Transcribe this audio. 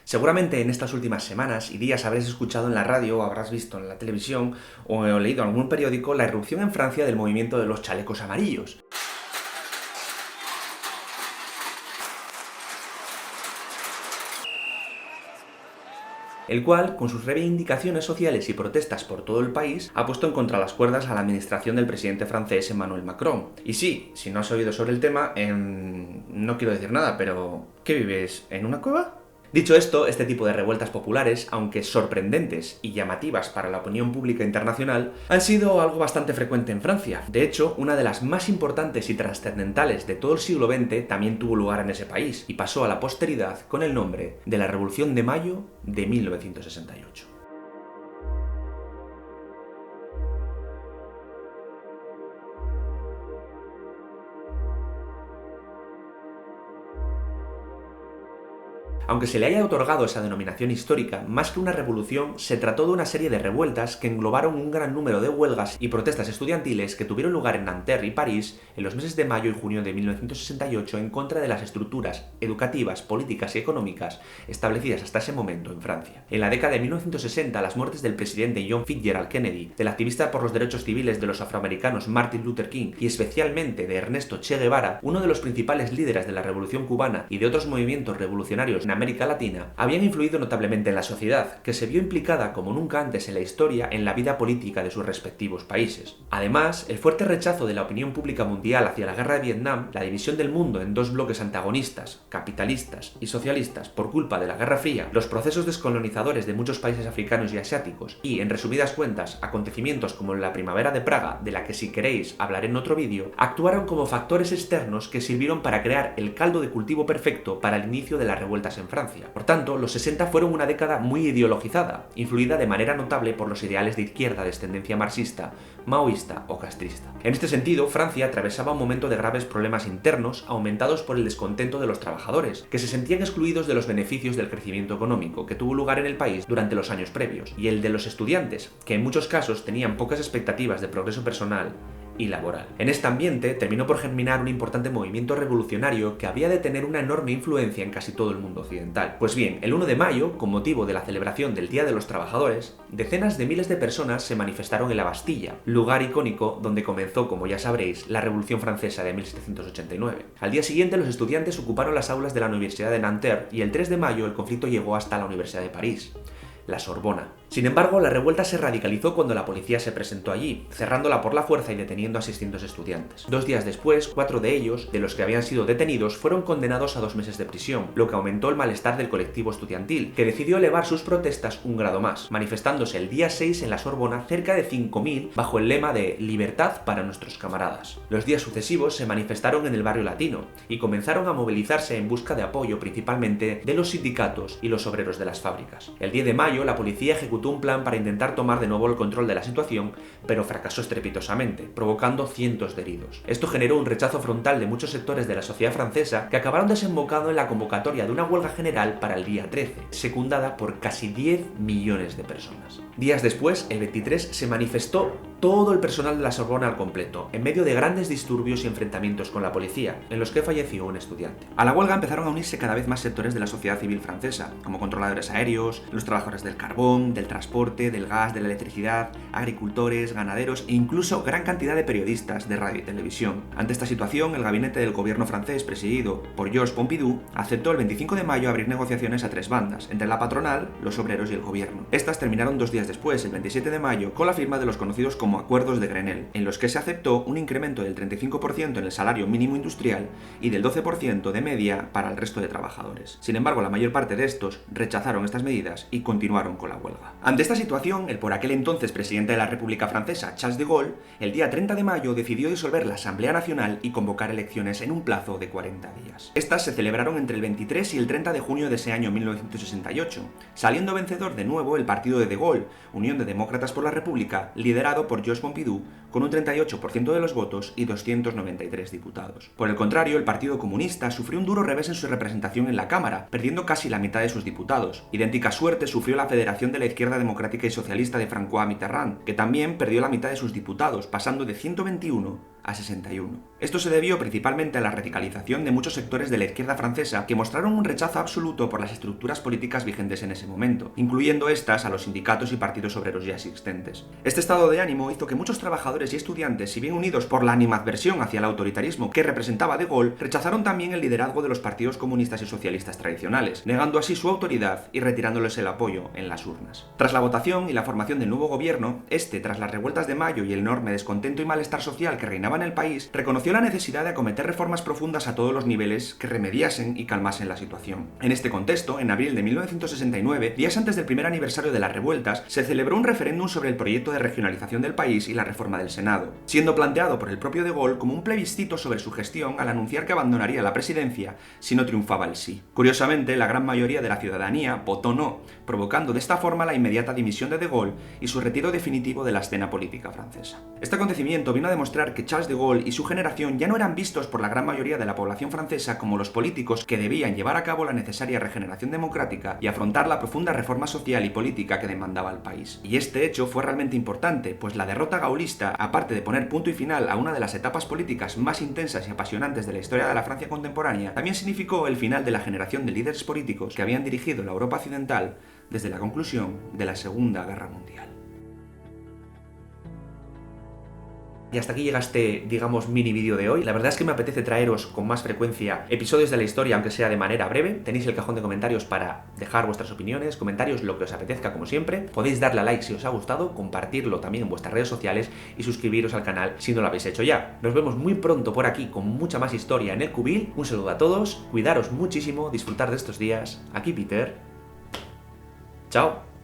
Seguramente en estas últimas semanas y días habréis escuchado en la radio, o habrás visto en la televisión o leído en algún periódico la irrupción en Francia del movimiento de los chalecos amarillos. El cual, con sus reivindicaciones sociales y protestas por todo el país, ha puesto en contra las cuerdas a la administración del presidente francés Emmanuel Macron. Y sí, si no has oído sobre el tema, no quiero decir nada, pero ¿qué vives? ¿En una cueva? Dicho esto, este tipo de revueltas populares, aunque sorprendentes y llamativas para la opinión pública internacional, han sido algo bastante frecuente en Francia. De hecho, una de las más importantes y trascendentales de todo el siglo XX también tuvo lugar en ese país y pasó a la posteridad con el nombre de la Revolución de Mayo de 1968. Aunque se le haya otorgado esa denominación histórica, más que una revolución, se trató de una serie de revueltas que englobaron un gran número de huelgas y protestas estudiantiles que tuvieron lugar en Nanterre y París en los meses de mayo y junio de 1968 en contra de las estructuras educativas, políticas y económicas establecidas hasta ese momento en Francia. En la década de 1960, las muertes del presidente John Fitzgerald Kennedy, del activista por los derechos civiles de los afroamericanos Martin Luther King y especialmente de Ernesto Che Guevara, uno de los principales líderes de la Revolución cubana y de otros movimientos revolucionarios en América Latina, habían influido notablemente en la sociedad, que se vio implicada como nunca antes en la historia en la vida política de sus respectivos países. Además, el fuerte rechazo de la opinión pública mundial hacia la guerra de Vietnam, la división del mundo en dos bloques antagonistas, capitalistas y socialistas por culpa de la Guerra Fría, los procesos descolonizadores de muchos países africanos y asiáticos y, en resumidas cuentas, acontecimientos como la Primavera de Praga, de la que si queréis hablaré en otro vídeo, actuaron como factores externos que sirvieron para crear el caldo de cultivo perfecto para el inicio de las revueltas en Francia. Por tanto, los 60 fueron una década muy ideologizada, influida de manera notable por los ideales de izquierda de ascendencia marxista, maoísta o castrista. En este sentido, Francia atravesaba un momento de graves problemas internos aumentados por el descontento de los trabajadores, que se sentían excluidos de los beneficios del crecimiento económico que tuvo lugar en el país durante los años previos, y el de los estudiantes, que en muchos casos tenían pocas expectativas de progreso personal y laboral. En este ambiente terminó por germinar un importante movimiento revolucionario que había de tener una enorme influencia en casi todo el mundo occidental. Pues bien, el 1 de mayo, con motivo de la celebración del Día de los Trabajadores, decenas de miles de personas se manifestaron en la Bastilla, lugar icónico donde comenzó, como ya sabréis, la Revolución Francesa de 1789. Al día siguiente, los estudiantes ocuparon las aulas de la Universidad de Nanterre y el 3 de mayo el conflicto llegó hasta la Universidad de París, la Sorbona. Sin embargo, la revuelta se radicalizó cuando la policía se presentó allí, cerrándola por la fuerza y deteniendo a 600 estudiantes. 2 días después, 4 de ellos, de los que habían sido detenidos, fueron condenados a 2 meses de prisión, lo que aumentó el malestar del colectivo estudiantil, que decidió elevar sus protestas un grado más, manifestándose el día 6 en la Sorbona cerca de 5.000 bajo el lema de «Libertad para nuestros camaradas». Los días sucesivos se manifestaron en el barrio latino y comenzaron a movilizarse en busca de apoyo principalmente de los sindicatos y los obreros de las fábricas. El 10 de mayo, la policía ejecutó un plan para intentar tomar de nuevo el control de la situación, pero fracasó estrepitosamente, provocando cientos de heridos. Esto generó un rechazo frontal de muchos sectores de la sociedad francesa que acabaron desembocando en la convocatoria de una huelga general para el día 13, secundada por casi 10 millones de personas. Días después, el 23, se manifestó todo el personal de la Sorbona al completo, en medio de grandes disturbios y enfrentamientos con la policía, en los que falleció un estudiante. A la huelga empezaron a unirse cada vez más sectores de la sociedad civil francesa, como controladores aéreos, los trabajadores del carbón, del transporte, del gas, de la electricidad, agricultores, ganaderos e incluso gran cantidad de periodistas de radio y televisión. Ante esta situación, el gabinete del gobierno francés, presidido por Georges Pompidou, aceptó el 25 de mayo abrir negociaciones a 3 bandas, entre la patronal, los obreros y el gobierno. Estas terminaron 2 días después, el 27 de mayo, con la firma de los conocidos como Acuerdos de Grenelle, en los que se aceptó un incremento del 35% en el salario mínimo industrial y del 12% de media para el resto de trabajadores. Sin embargo, la mayor parte de estos rechazaron estas medidas y continuaron con la huelga. Ante esta situación, el por aquel entonces presidente de la República Francesa, Charles de Gaulle, el día 30 de mayo decidió disolver la Asamblea Nacional y convocar elecciones en un plazo de 40 días. Estas se celebraron entre el 23 y el 30 de junio de ese año 1968, saliendo vencedor de nuevo el partido de Gaulle, Unión de Demócratas por la República, liderado por Georges Pompidou, con un 38% de los votos y 293 diputados. Por el contrario, el Partido Comunista sufrió un duro revés en su representación en la Cámara, perdiendo casi la mitad de sus diputados. Idéntica suerte sufrió la Federación de la Izquierda Democrática y Socialista de François Mitterrand, que también perdió la mitad de sus diputados, pasando de 121 a 61. Esto se debió principalmente a la radicalización de muchos sectores de la izquierda francesa que mostraron un rechazo absoluto por las estructuras políticas vigentes en ese momento, incluyendo estas a los sindicatos y partidos obreros ya existentes. Este estado de ánimo hizo que muchos trabajadores y estudiantes, si bien unidos por la animadversión hacia el autoritarismo que representaba de Gaulle, rechazaron también el liderazgo de los partidos comunistas y socialistas tradicionales, negando así su autoridad y retirándoles el apoyo en las urnas. Tras la votación y la formación del nuevo gobierno, tras las revueltas de mayo y el enorme descontento y malestar social que reinaba en el país, reconoció la necesidad de acometer reformas profundas a todos los niveles que remediasen y calmasen la situación. En este contexto, en abril de 1969, días antes del primer aniversario de las revueltas, se celebró un referéndum sobre el proyecto de regionalización del país y la reforma del Senado, siendo planteado por el propio de Gaulle como un plebiscito sobre su gestión al anunciar que abandonaría la presidencia si no triunfaba el sí. Curiosamente, la gran mayoría de la ciudadanía votó no, provocando de esta forma la inmediata dimisión de Gaulle y su retiro definitivo de la escena política francesa. Este acontecimiento vino a demostrar que Charles de Gaulle y su generación ya no eran vistos por la gran mayoría de la población francesa como los políticos que debían llevar a cabo la necesaria regeneración democrática y afrontar la profunda reforma social y política que demandaba el país. Y este hecho fue realmente importante, pues la derrota gaullista, aparte de poner punto y final a una de las etapas políticas más intensas y apasionantes de la historia de la Francia contemporánea, también significó el final de la generación de líderes políticos que habían dirigido la Europa occidental desde la conclusión de la Segunda Guerra Mundial. Y hasta aquí llega este, digamos, mini vídeo de hoy. La verdad es que me apetece traeros con más frecuencia episodios de la historia, aunque sea de manera breve. Tenéis el cajón de comentarios para dejar vuestras opiniones, comentarios, lo que os apetezca, como siempre. Podéis darle a like si os ha gustado, compartirlo también en vuestras redes sociales y suscribiros al canal si no lo habéis hecho ya. Nos vemos muy pronto por aquí con mucha más historia en el Cubil. Un saludo a todos, cuidaros muchísimo, disfrutar de estos días. Aquí Peter. Chao.